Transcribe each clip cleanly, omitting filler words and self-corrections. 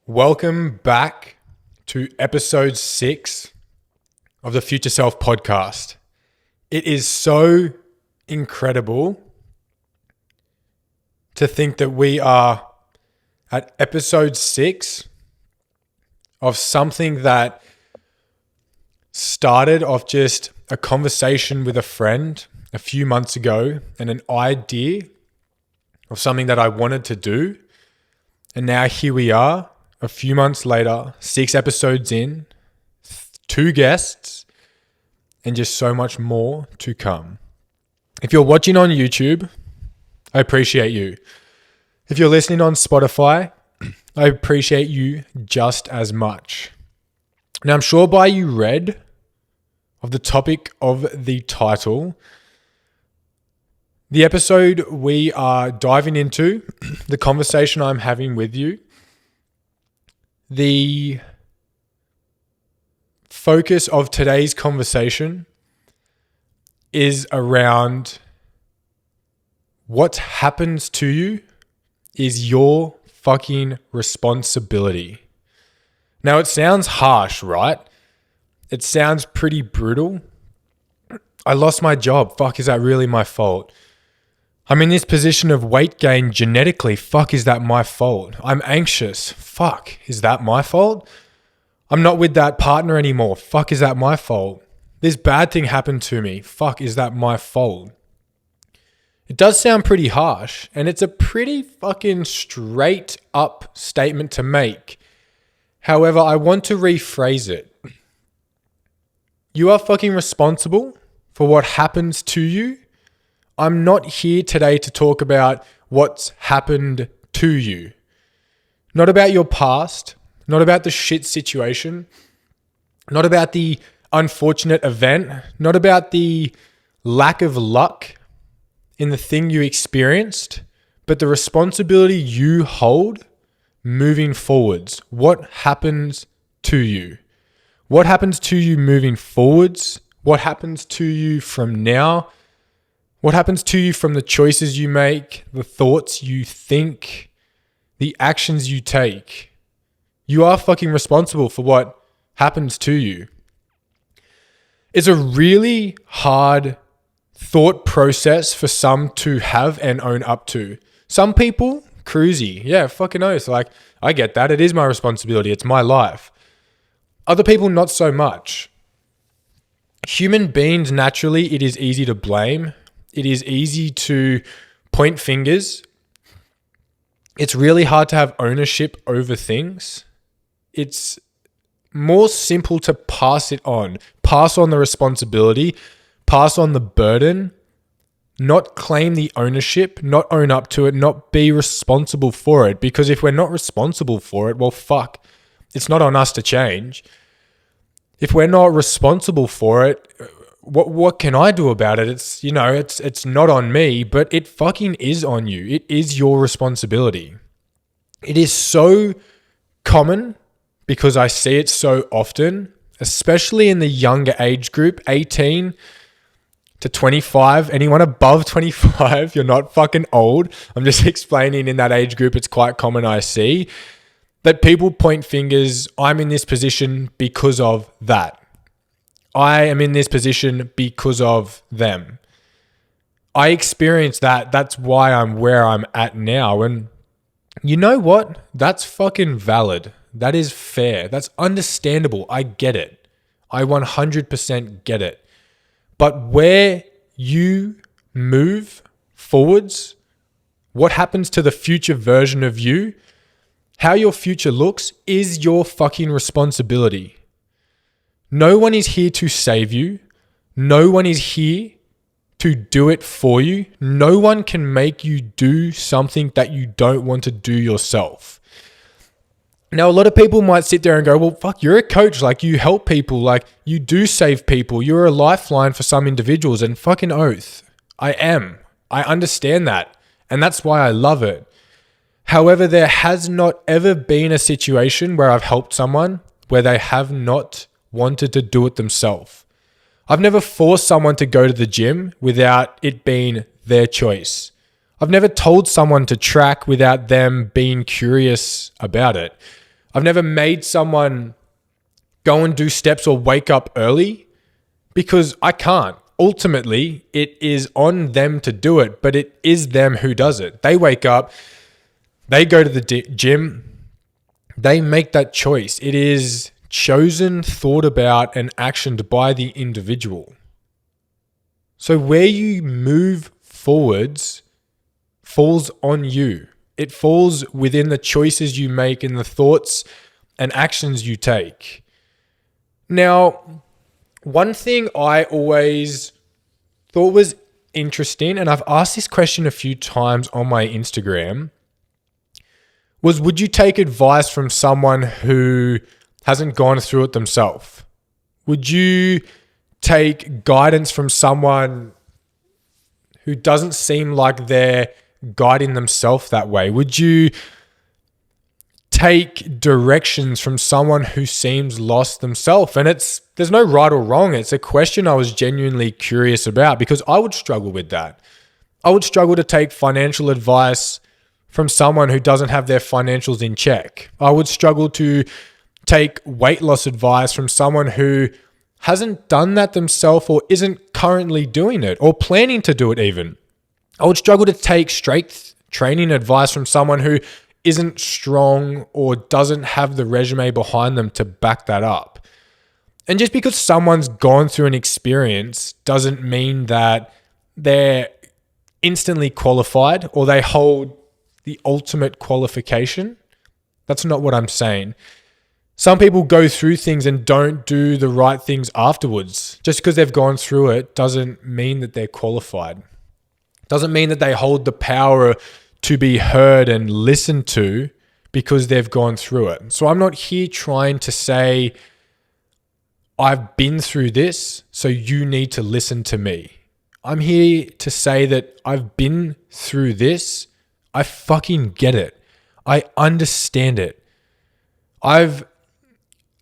Welcome back to episode 6 of the Future Self podcast. It is so incredible to think that we are at episode 6 of something that started off just a conversation with a friend a few months ago and an idea of something that I wanted to do. And now here we are, a few months later, 6 episodes in, 2 guests, and just so much more to come. If you're watching on YouTube, I appreciate you. If you're listening on Spotify, I appreciate you just as much. Now, I'm sure by you read of the topic of the title, the episode we are diving into, the conversation I'm having with you, the focus of today's conversation is around what happens to you is your fucking responsibility. Now, it sounds harsh, right? It sounds pretty brutal. I lost my job. Fuck, is that really my fault? I'm in this position of weight gain genetically. Fuck, is that my fault? I'm anxious. Fuck, is that my fault? I'm not with that partner anymore. Fuck, is that my fault? This bad thing happened to me. Fuck, is that my fault? It does sound pretty harsh, and it's a pretty fucking straight up statement to make. However, I want to rephrase it. You are fucking responsible for what happens to you. I'm not here today to talk about what's happened to you. Not about your past, not about the shit situation, not about the unfortunate event, not about the lack of luck in the thing you experienced, but the responsibility you hold moving forwards. What happens to you? What happens to you moving forwards? What happens to you from now? What happens to you from the choices you make, the thoughts you think, the actions you take? You are fucking responsible for what happens to you. It's a really hard thought process for some to have and own up to. Some people, cruisy. Yeah, fucking oath. Like, I get that. It is my responsibility. It's my life. Other people, not so much. Human beings, naturally, it is easy to blame. It is easy to point fingers. It's really hard to have ownership over things. It's more simple to pass it on. Pass on the responsibility. Pass on the burden. Not claim the ownership. Not own up to it. Not be responsible for it. Because if we're not responsible for it, well, fuck. It's not on us to change. If we're not responsible for it, what can I do about it? It's not on me, but it fucking is on you. It is your responsibility. It is so common because I see it so often, especially in the younger age group, 18 to 25. Anyone above 25, you're not fucking old. I'm just explaining in that age group, it's quite common I see that people point fingers. I'm in this position because of that. I am in this position because of them. I experienced that. That's why I'm where I'm at now. And you know what? That's fucking valid. That is fair. That's understandable. I get it. I 100% get it. But where you move forwards, what happens to the future version of you, how your future looks is your fucking responsibility. No one is here to save you. No one is here to do it for you. No one can make you do something that you don't want to do yourself. Now, a lot of people might sit there and go, well, fuck, you're a coach. Like, you help people. Like, you do save people. You're a lifeline for some individuals. And fucking oath, I am. I understand that. And that's why I love it. However, there has not ever been a situation where I've helped someone where they have not wanted to do it themselves. I've never forced someone to go to the gym without it being their choice. I've never told someone to track without them being curious about it. I've never made someone go and do steps or wake up early because I can't. Ultimately, it is on them to do it, but it is them who does it. They wake up, they go to the gym, they make that choice. It is chosen, thought about, and actioned by the individual. So where you move forwards falls on you. It falls within the choices you make and the thoughts and actions you take. Now, one thing I always thought was interesting, and I've asked this question a few times on my Instagram, was would you take advice from someone who hasn't gone through it themselves? Would you take guidance from someone who doesn't seem like they're guiding themselves that way? Would you take directions from someone who seems lost themselves? And there's no right or wrong. It's a question I was genuinely curious about because I would struggle with that. I would struggle to take financial advice from someone who doesn't have their financials in check. I would struggle to take weight loss advice from someone who hasn't done that themselves or isn't currently doing it or planning to do it even. I would struggle to take strength training advice from someone who isn't strong or doesn't have the resume behind them to back that up. And just because someone's gone through an experience doesn't mean that they're instantly qualified or they hold the ultimate qualification. That's not what I'm saying. Some people go through things and don't do the right things afterwards. Just because they've gone through it doesn't mean that they're qualified. Doesn't mean that they hold the power to be heard and listened to because they've gone through it. So I'm not here trying to say, I've been through this, so you need to listen to me. I'm here to say that I've been through this. I fucking get it. I understand it.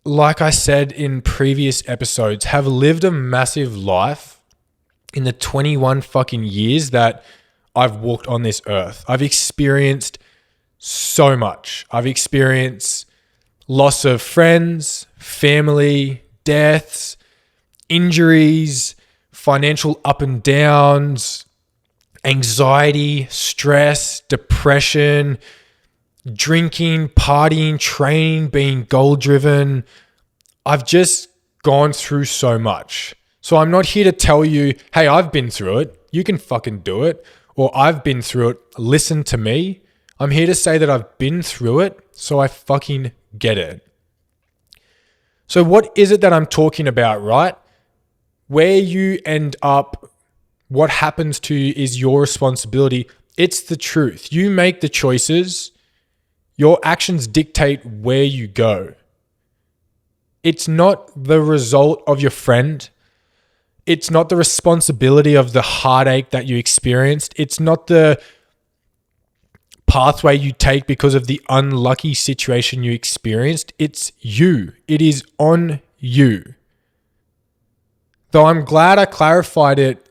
Like I said in previous episodes, have lived a massive life in the 21 fucking years that I've walked on this earth. I've experienced so much. I've experienced loss of friends, family, deaths, injuries, financial up and downs, anxiety, stress, depression, drinking, partying, training, being goal-driven. I've just gone through so much. So I'm not here to tell you, hey, I've been through it. You can fucking do it. Or I've been through it. Listen to me. I'm here to say that I've been through it, so I fucking get it. So what is it that I'm talking about, right? Where you end up, what happens to you is your responsibility. It's the truth. You make the choices. Your actions dictate where you go. It's not the result of your friend. It's not the responsibility of the heartache that you experienced. It's not the pathway you take because of the unlucky situation you experienced. It's you. It is on you. Though I'm glad I clarified it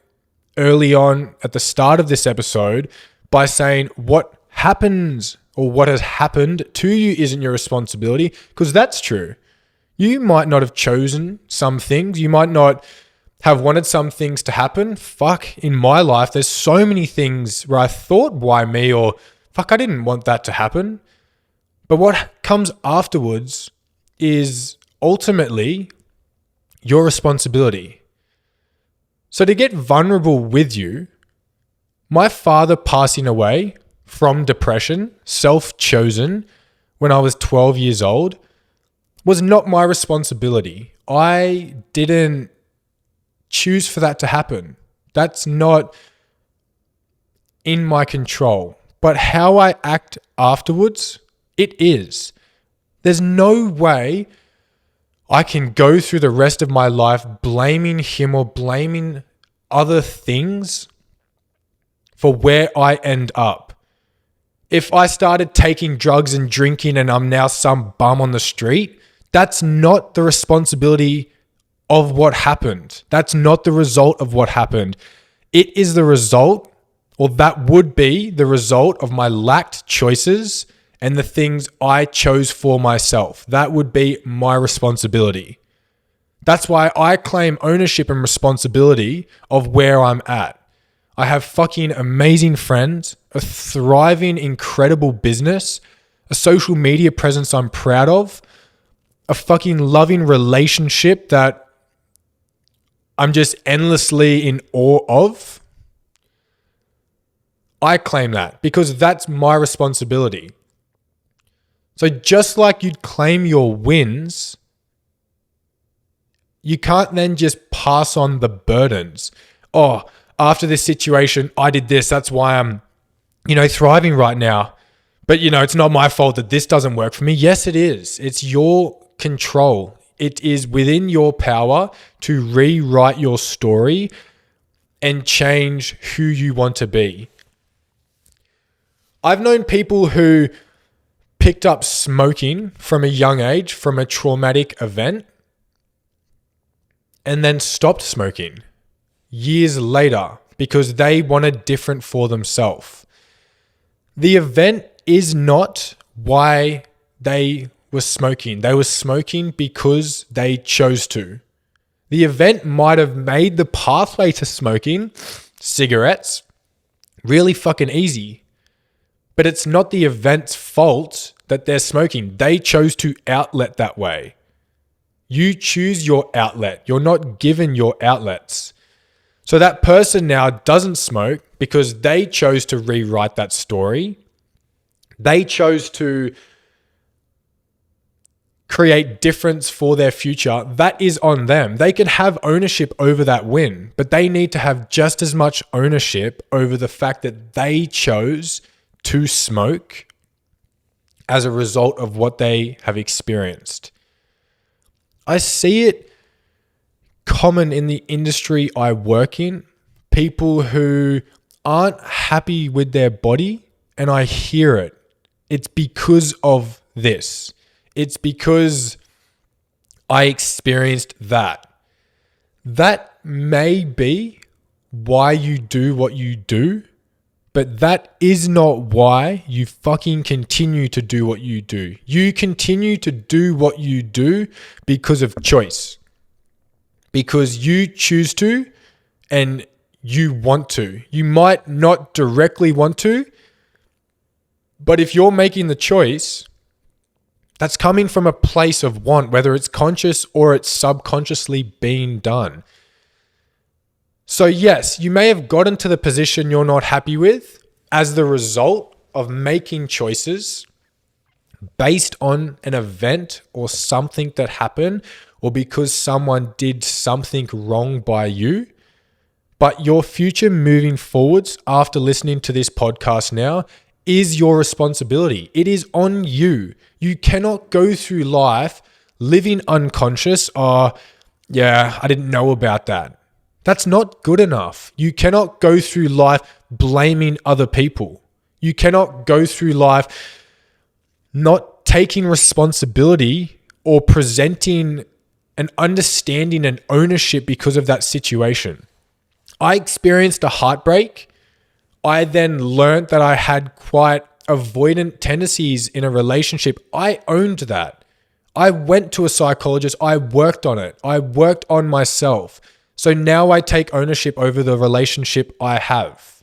early on at the start of this episode by saying what happens or what has happened to you isn't your responsibility, because that's true. You might not have chosen some things. You might not have wanted some things to happen. Fuck, in my life, there's so many things where I thought, why me? Or fuck, I didn't want that to happen. But what comes afterwards is ultimately your responsibility. So to get vulnerable with you, my father passing away from depression, self-chosen, when I was 12 years old, was not my responsibility. I didn't choose for that to happen. That's not in my control. But how I act afterwards, it is. There's no way I can go through the rest of my life blaming him or blaming other things for where I end up. If I started taking drugs and drinking and I'm now some bum on the street, that's not the responsibility of what happened. That's not the result of what happened. It is the result or that would be the result of my lacked choices and the things I chose for myself. That would be my responsibility. That's why I claim ownership and responsibility of where I'm at. I have fucking amazing friends, a thriving, incredible business, a social media presence I'm proud of, a fucking loving relationship that I'm just endlessly in awe of. I claim that because that's my responsibility. So just like you'd claim your wins, you can't then just pass on the burdens. Oh, after this situation, I did this. That's why I'm, thriving right now. But, it's not my fault that this doesn't work for me. Yes, it is. It's your control. It is within your power to rewrite your story and change who you want to be. I've known people who picked up smoking from a young age, from a traumatic event, and then stopped smoking years later because they wanted different for themselves. The event is not why they were smoking. They were smoking because they chose to. The event might have made the pathway to smoking, cigarettes, really fucking easy. But it's not the event's fault that they're smoking. They chose to outlet that way. You choose your outlet. You're not given your outlets. So that person now doesn't smoke because they chose to rewrite that story. They chose to create difference for their future. That is on them. They can have ownership over that win, but they need to have just as much ownership over the fact that they chose to smoke as a result of what they have experienced. I see it common in the industry I work in, people who aren't happy with their body, and I hear it. It's because of this. It's because I experienced that. That may be why you do what you do, but that is not why you fucking continue to do what you do. You continue to do what you do because of choice. Because you choose to and you want to. You might not directly want to, but if you're making the choice, that's coming from a place of want, whether it's conscious or it's subconsciously being done. So yes, you may have gotten to the position you're not happy with as the result of making choices based on an event or something that happened, or because someone did something wrong by you. But your future moving forwards after listening to this podcast now is your responsibility. It is on you. You cannot go through life living unconscious. Oh, yeah, I didn't know about that. That's not good enough. You cannot go through life blaming other people. You cannot go through life not taking responsibility or presenting an understanding and ownership because of that situation. I experienced a heartbreak. I then learned that I had quite avoidant tendencies in a relationship. I owned that. I went to a psychologist. I worked on it. I worked on myself. So now I take ownership over the relationship I have.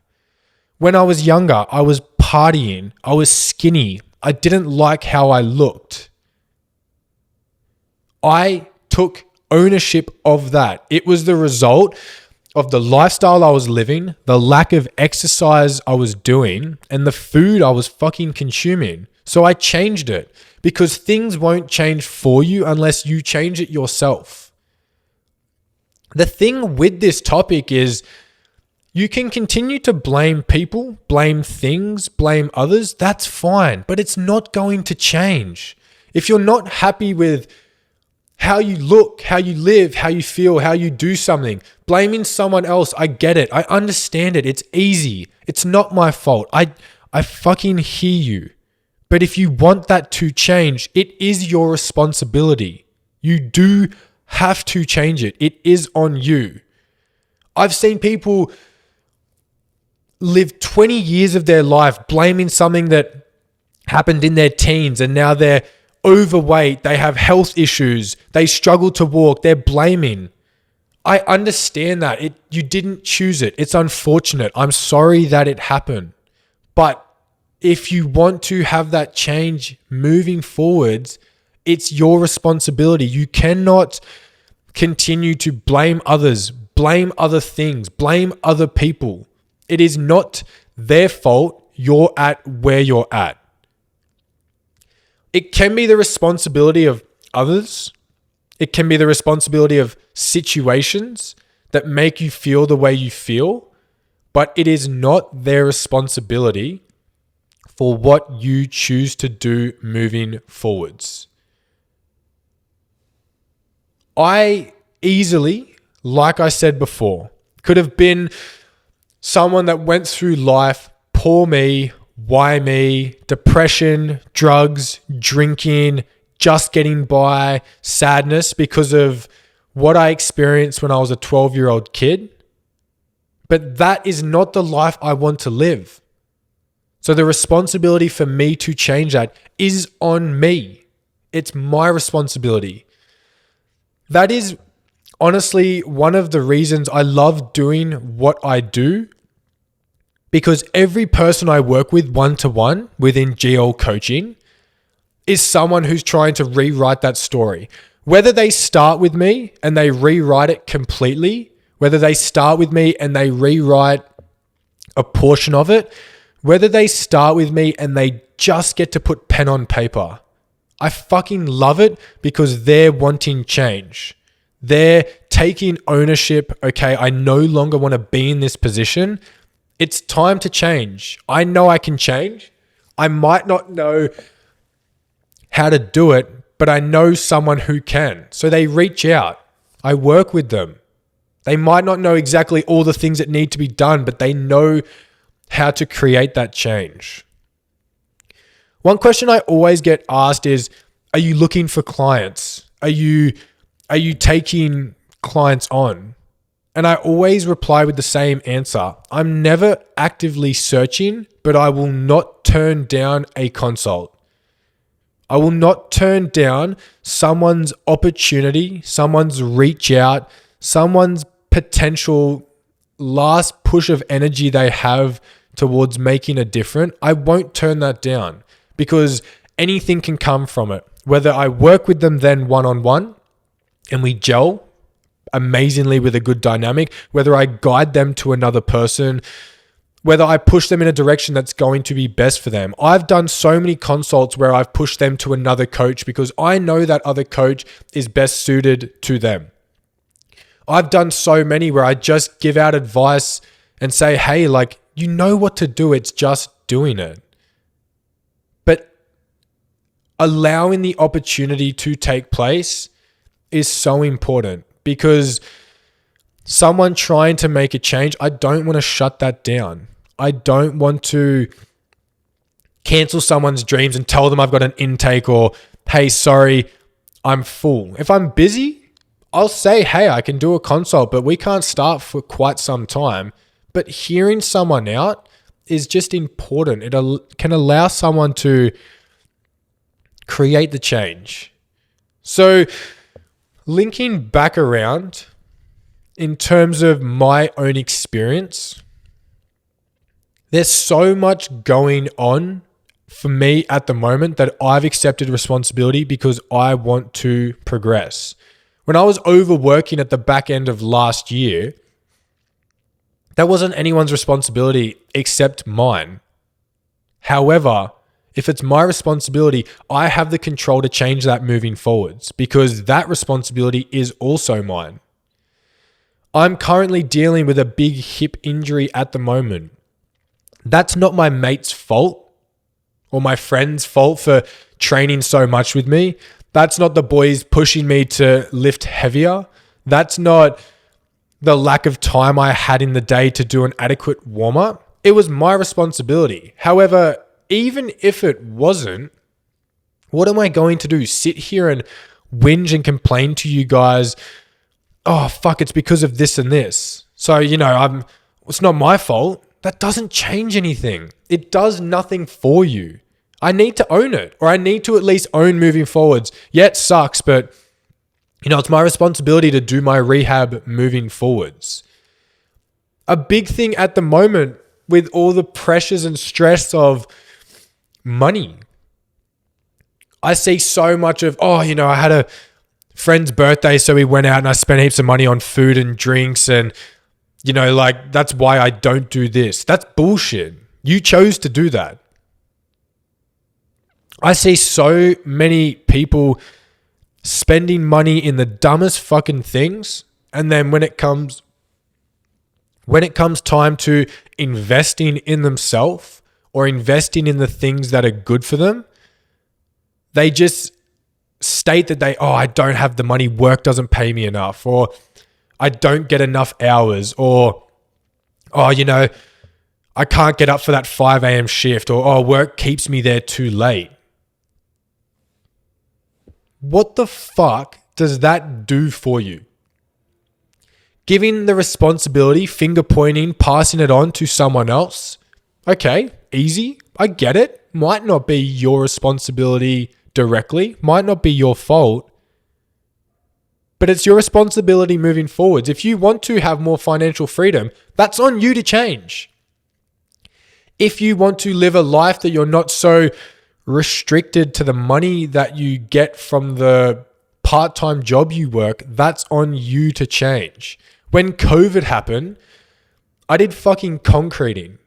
When I was younger, I was partying. I was skinny. I didn't like how I looked. I took ownership of that. It was the result of the lifestyle I was living, the lack of exercise I was doing, and the food I was fucking consuming. So I changed it because things won't change for you unless you change it yourself. The thing with this topic is you can continue to blame people, blame things, blame others. That's fine, but it's not going to change. If you're not happy with how you look, how you live, how you feel, how you do something, blaming someone else, I get it. I understand it. It's easy. It's not my fault. I fucking hear you. But if you want that to change, it is your responsibility. You do have to change it. It is on you. I've seen people live 20 years of their life blaming something that happened in their teens, and now they're overweight, they have health issues, they struggle to walk, they're blaming. I understand that. You didn't choose it. It's unfortunate. I'm sorry that it happened. But if you want to have that change moving forwards, it's your responsibility. You cannot continue to blame others, blame other things, blame other people. It is not their fault you're at where you're at. It can be the responsibility of others. It can be the responsibility of situations that make you feel the way you feel, but it is not their responsibility for what you choose to do moving forwards. I easily, like I said before, could have been someone that went through life, poor me, why me, depression, drugs, drinking, just getting by, sadness because of what I experienced when I was a 12-year-old kid. But that is not the life I want to live. So the responsibility for me to change that is on me. It's my responsibility. That is honestly one of the reasons I love doing what I do, because every person I work with one-to-one within GL coaching is someone who's trying to rewrite that story. Whether they start with me and they rewrite it completely, whether they start with me and they rewrite a portion of it, whether they start with me and they just get to put pen on paper, I fucking love it because they're wanting change. They're taking ownership. Okay, I no longer want to be in this position. It's time to change. I know I can change. I might not know how to do it, but I know someone who can. So they reach out. I work with them. They might not know exactly all the things that need to be done, but they know how to create that change. One question I always get asked is, are you looking for clients? Are you taking clients on? And I always reply with the same answer. I'm never actively searching, but I will not turn down a consult. I will not turn down someone's opportunity, someone's reach out, someone's potential last push of energy they have towards making a difference. I won't turn that down because anything can come from it. Whether I work with them then one-on-one and we gel amazingly with a good dynamic, whether I guide them to another person, whether I push them in a direction that's going to be best for them. I've done so many consults where I've pushed them to another coach because I know that other coach is best suited to them. I've done so many where I just give out advice and say, hey, like, you know what to do. It's just doing it. But allowing the opportunity to take place is so important because someone trying to make a change, I don't want to shut that down. I don't want to cancel someone's dreams and tell them I've got an intake or, hey, sorry, I'm full. If I'm busy, I'll say, hey, I can do a consult, but we can't start for quite some time. But hearing someone out is just important. It can allow someone to create the change. So linking back around in terms of my own experience, there's so much going on for me at the moment that I've accepted responsibility because I want to progress. When I was overworking at the back end of last year, that wasn't anyone's responsibility except mine. However, if it's my responsibility, I have the control to change that moving forwards because that responsibility is also mine. I'm currently dealing with a big hip injury at the moment. That's not my mate's fault or my friend's fault for training so much with me. That's not the boys pushing me to lift heavier. That's not the lack of time I had in the day to do an adequate warm-up. It was my responsibility. However, even if it wasn't, what am I going to do? Sit here and whinge and complain to you guys, oh, fuck, it's because of this and this. So, it's not my fault. that doesn't change anything. It does nothing for you. I need to own it, or I need to at least own moving forwards. Yeah, it sucks, but it's my responsibility to do my rehab moving forwards. A big thing at the moment with all the pressures and stress of money, I see so much of, I had a friend's birthday, so we went out and I spent heaps of money on food and drinks, and that's why I don't do this. That's bullshit. You chose to do that. I see so many people spending money in the dumbest fucking things, and then when it comes time to investing in themselves or investing in the things that are good for them, they just state that I don't have the money, work doesn't pay me enough, or I don't get enough hours, or, I can't get up for that 5 a.m. shift, or work keeps me there too late. What the fuck does that do for you? Giving the responsibility, finger pointing, passing it on to someone else. Okay, easy. I get it. Might not be your responsibility directly, might not be your fault, but it's your responsibility moving forwards. If you want to have more financial freedom, that's on you to change. If you want to live a life that you're not so restricted to the money that you get from the part-time job you work, that's on you to change. When COVID happened, I did fucking concreting.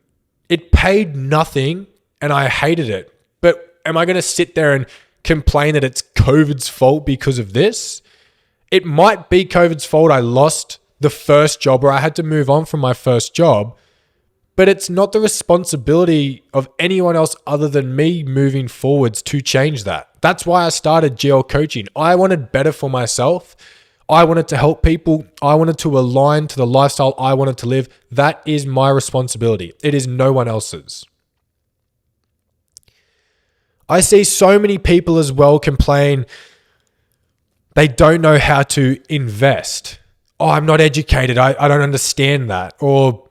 It paid nothing and I hated it. But am I going to sit there and complain that it's COVID's fault because of this? It might be COVID's fault I lost the first job or I had to move on from my first job, but it's not the responsibility of anyone else other than me moving forwards to change that. That's why I started GL coaching. I wanted better for myself. I wanted to help people. I wanted to align to the lifestyle I wanted to live. That is my responsibility. It is no one else's. I see so many people as well complain they don't know how to invest. I'm not educated. I don't understand that. Or,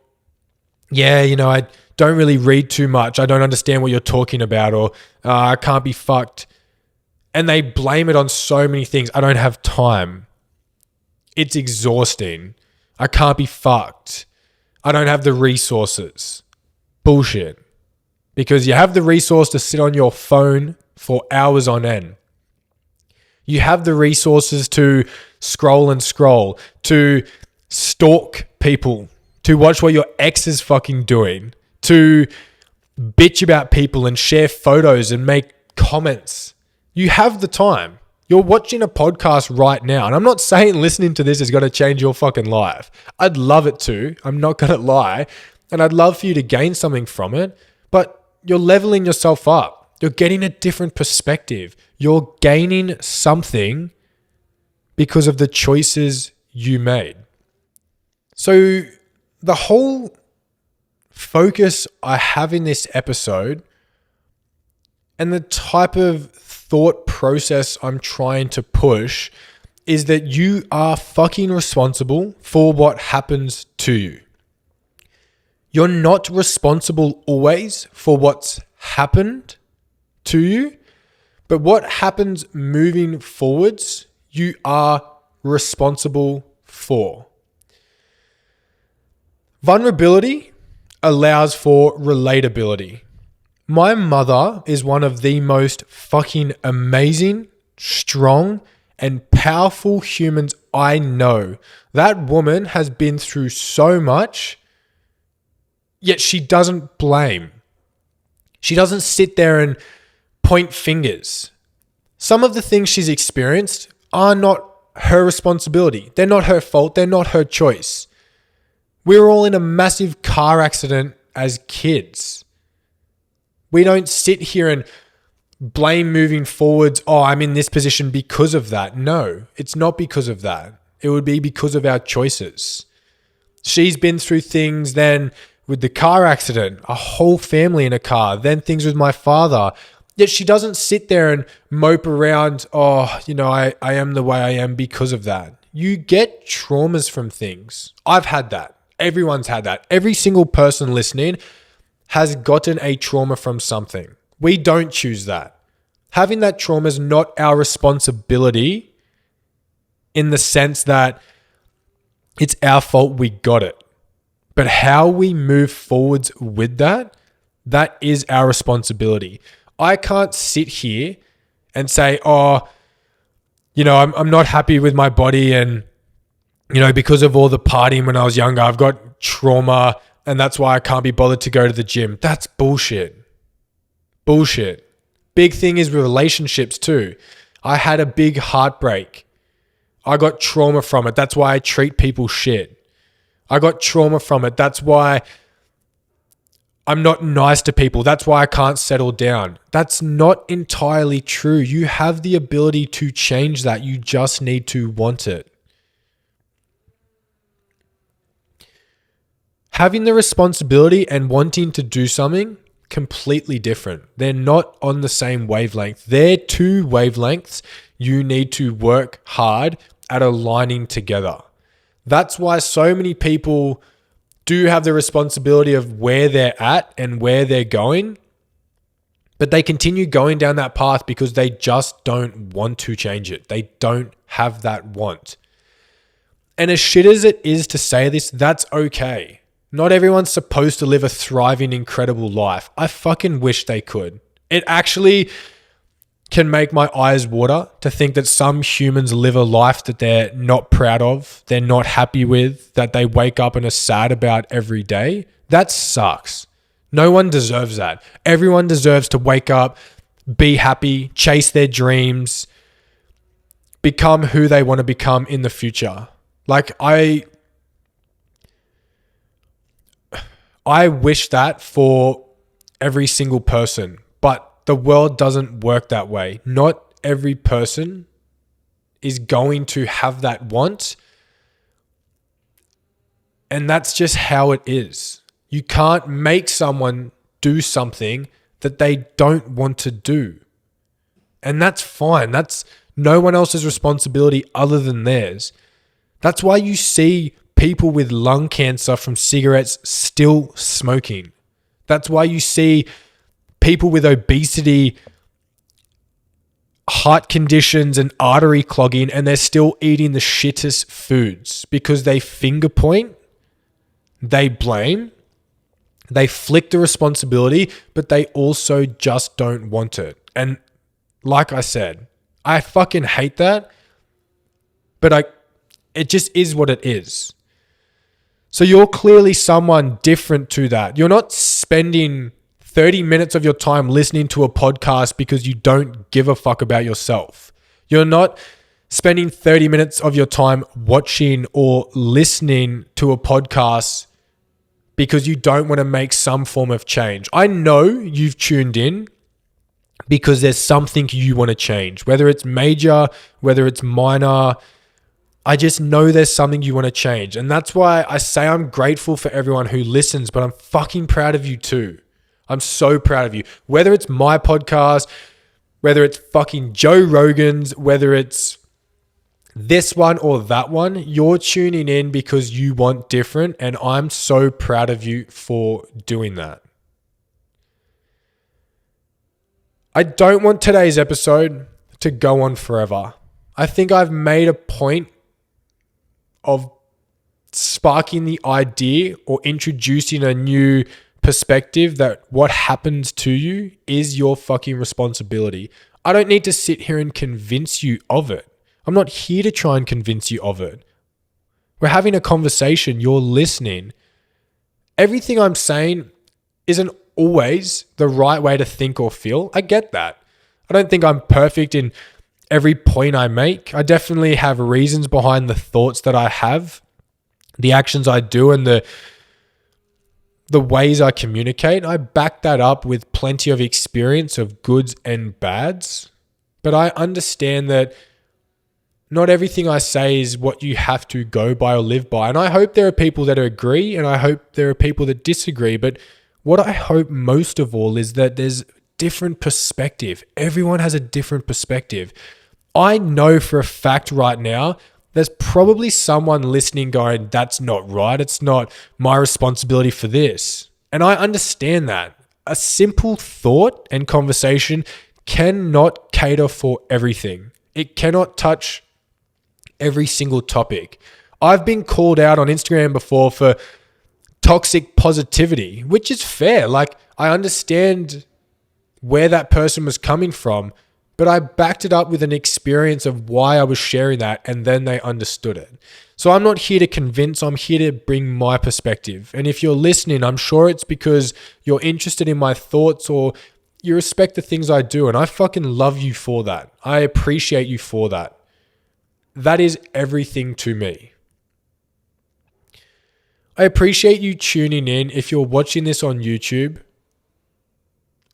I don't really read too much. I don't understand what you're talking about. Or I can't be fucked. And they blame it on so many things. I don't have time. It's exhausting. I can't be fucked. I don't have the resources. Bullshit. Because you have the resource to sit on your phone for hours on end. You have the resources to scroll and scroll, to stalk people, to watch what your ex is fucking doing, to bitch about people and share photos and make comments. You have the time. You're watching a podcast right now. And I'm not saying listening to this is going to change your fucking life. I'd love it to. I'm not going to lie. And I'd love for you to gain something from it. But you're leveling yourself up. You're getting a different perspective. You're gaining something because of the choices you made. So the whole focus I have in this episode and the type of thought process I'm trying to push is that you are fucking responsible for what happens to you. You're not responsible always for what's happened to you, but what happens moving forwards, you are responsible for. Vulnerability allows for relatability. My mother is one of the most fucking amazing, strong, and powerful humans I know. That woman has been through so much, yet she doesn't blame. She doesn't sit there and point fingers. Some of the things she's experienced are not her responsibility. They're not her fault. They're not her choice. We were all in a massive car accident as kids. We don't sit here and blame moving forwards. I'm in this position because of that. No, it's not because of that. It would be because of our choices. She's been through things then with the car accident, a whole family in a car, then things with my father. Yet she doesn't sit there and mope around, I am the way I am because of that. You get traumas from things. I've had that. Everyone's had that. Every single person listening has gotten a trauma from something. We don't choose that. Having that trauma is not our responsibility in the sense that it's our fault we got it. But how we move forwards with that, that is our responsibility. I can't sit here and say, oh, I'm not happy with my body and, because of all the partying when I was younger, I've got trauma and that's why I can't be bothered to go to the gym. That's bullshit. Bullshit. Big thing is with relationships too. I had a big heartbreak. I got trauma from it. That's why I treat people shit. I got trauma from it. That's why I'm not nice to people. That's why I can't settle down. That's not entirely true. You have the ability to change that. You just need to want it. Having the responsibility and wanting to do something, completely different. They're not on the same wavelength. They're two wavelengths you need to work hard at aligning together. That's why so many people do have the responsibility of where they're at and where they're going, but they continue going down that path because they just don't want to change it. They don't have that want. And as shit as it is to say this, that's okay. Not everyone's supposed to live a thriving, incredible life. I fucking wish they could. It actually can make my eyes water to think that some humans live a life that they're not proud of, they're not happy with, that they wake up and are sad about every day. That sucks. No one deserves that. Everyone deserves to wake up, be happy, chase their dreams, become who they want to become in the future. Like I wish that for every single person, but the world doesn't work that way. Not every person is going to have that want. And that's just how it is. You can't make someone do something that they don't want to do. And that's fine. That's no one else's responsibility other than theirs. That's why you see people with lung cancer from cigarettes still smoking. That's why you see people with obesity, heart conditions and artery clogging, and they're still eating the shittest foods because they finger point, they blame, they flick the responsibility, but they also just don't want it. And like I said, I fucking hate that, but it just is what it is. So you're clearly someone different to that. You're not spending 30 minutes of your time listening to a podcast because you don't give a fuck about yourself. You're not spending 30 minutes of your time watching or listening to a podcast because you don't want to make some form of change. I know you've tuned in because there's something you want to change, whether it's major, whether it's minor. I just know there's something you want to change. And that's why I say I'm grateful for everyone who listens, but I'm fucking proud of you too. I'm so proud of you. Whether it's my podcast, whether it's fucking Joe Rogan's, whether it's this one or that one, you're tuning in because you want different, and I'm so proud of you for doing that. I don't want today's episode to go on forever. I think I've made a point of sparking the idea or introducing a new perspective that what happens to you is your fucking responsibility. I don't need to sit here and convince you of it. I'm not here to try and convince you of it. We're having a conversation. You're listening. Everything I'm saying isn't always the right way to think or feel. I get that. I don't think I'm perfect in every point I make. I definitely have reasons behind the thoughts that I have, the actions I do, and the ways I communicate. I back that up with plenty of experience of goods and bads. But I understand that not everything I say is what you have to go by or live by. And I hope there are people that agree, and I hope there are people that disagree. But what I hope most of all is that there's different perspective. Everyone has a different perspective. I know for a fact right now there's probably someone listening going, that's not right. It's not my responsibility for this. And I understand that. A simple thought and conversation cannot cater for everything. It cannot touch every single topic. I've been called out on Instagram before for toxic positivity, which is fair. Like, I understand where that person was coming from, but I backed it up with an experience of why I was sharing that, and then they understood it. So I'm not here to convince, I'm here to bring my perspective. And if you're listening, I'm sure it's because you're interested in my thoughts or you respect the things I do, and I fucking love you for that. I appreciate you for that. That is everything to me. I appreciate you tuning in. If you're watching this on YouTube,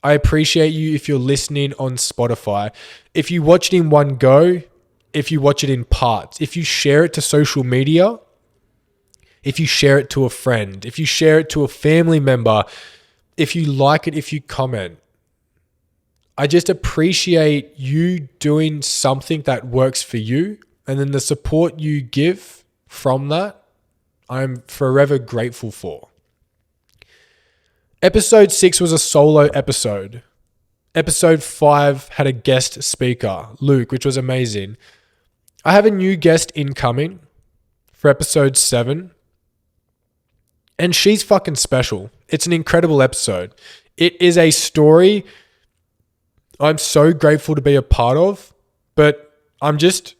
I appreciate you if you're listening on Spotify. If you watch it in one go, if you watch it in parts, if you share it to social media, if you share it to a friend, if you share it to a family member, if you like it, if you comment, I just appreciate you doing something that works for you, and then the support you give from that, I'm forever grateful for. Episode 6 was a solo episode. Episode 5 had a guest speaker, Luke, which was amazing. I have a new guest incoming for episode 7, and she's fucking special. It's an incredible episode. It is a story I'm so grateful to be a part of, but I'm just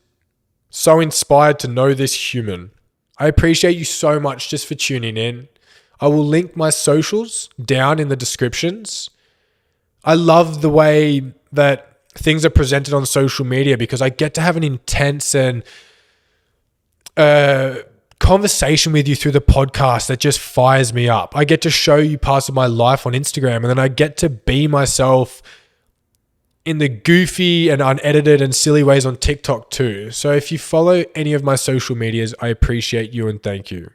so inspired to know this human. I appreciate you so much just for tuning in. I will link my socials down in the descriptions. I love the way that things are presented on social media because I get to have an intense and conversation with you through the podcast that just fires me up. I get to show you parts of my life on Instagram, and then I get to be myself in the goofy and unedited and silly ways on TikTok too. So if you follow any of my social medias, I appreciate you and thank you.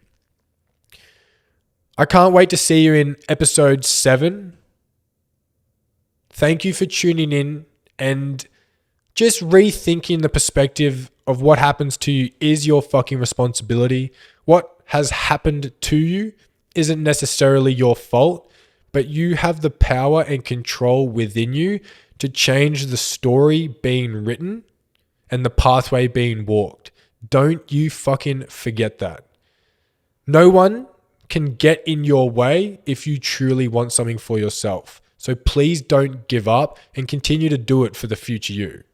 I can't wait to see you in episode 7. Thank you for tuning in and just rethinking the perspective of what happens to you is your fucking responsibility. What has happened to you isn't necessarily your fault, but you have the power and control within you to change the story being written and the pathway being walked. Don't you fucking forget that. No one can get in your way if you truly want something for yourself. So please don't give up and continue to do it for the future you.